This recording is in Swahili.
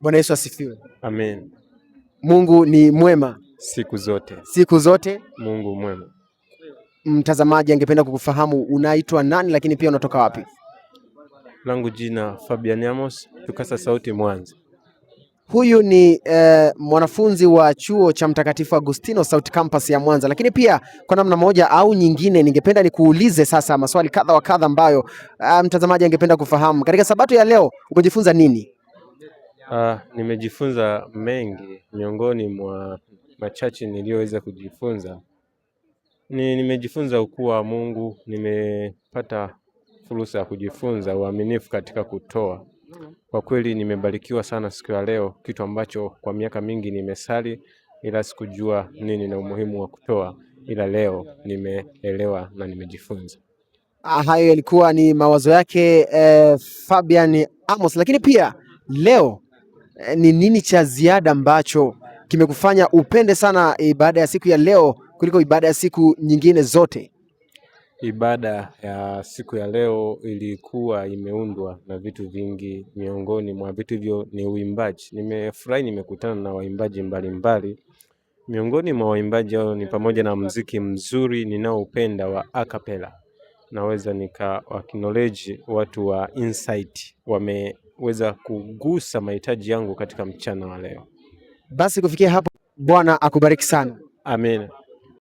Bwana Yesu asifiwe. Amen. Mungu ni mwema Siku zote. Siku zote. Mungu mwema. Mtazamaji angependa kukufahamu unaitwa nani, lakini pia unatoka wapi? Langu jina Fabian Amos, Tukasa Sauti, Mwanza. Huyu ni mwanafunzi wa chuo cha Mtakatifu Agustino South Campus ya Mwanza, lakini pia kwa namna moja au nyingine ningependa nikuulize sasa maswali kadha wa kadha ambayo mtazamaji angependa kufahamu. Katika sabato ya leo umejifunza nini? Nimejifunza mengi. Miongoni mwa machache niliyoweza kujifunza nimejifunza ukuu wa Mungu. Nimepata fursa ya kujifunza uaminifu katika kutoa. Kwa kweli nimebarikiwa sana siku ya leo, kitu ambacho kwa miaka mingi nimesali ila sikujua nini na umuhimu wa kutoa, ila leo nimeelewa na nimejifunza. Hayo yalikuwa ni mawazo yake Fabian Amos, lakini pia leo ni nini cha ziada ambacho kimekufanya upende sana ibada ya siku ya leo kuliko ibada ya siku nyingine zote? Ibada ya siku ya leo ilikuwa imeundwa na vitu vingi. Miongoni mwa vitu hivyo ni uimbaji. Nimefurahi, nimekutana na waimbaji mbalimbali. Miongoni mwa waimbaji hao ni pamoja na muziki mzuri ninaoupenda wa acapella. Naweza acknowledge watu wa Insight wameweza kugusa mahitaji yangu katika mchana wa leo. Basi kufikia hapo, Bwana akubariki sana. Amen.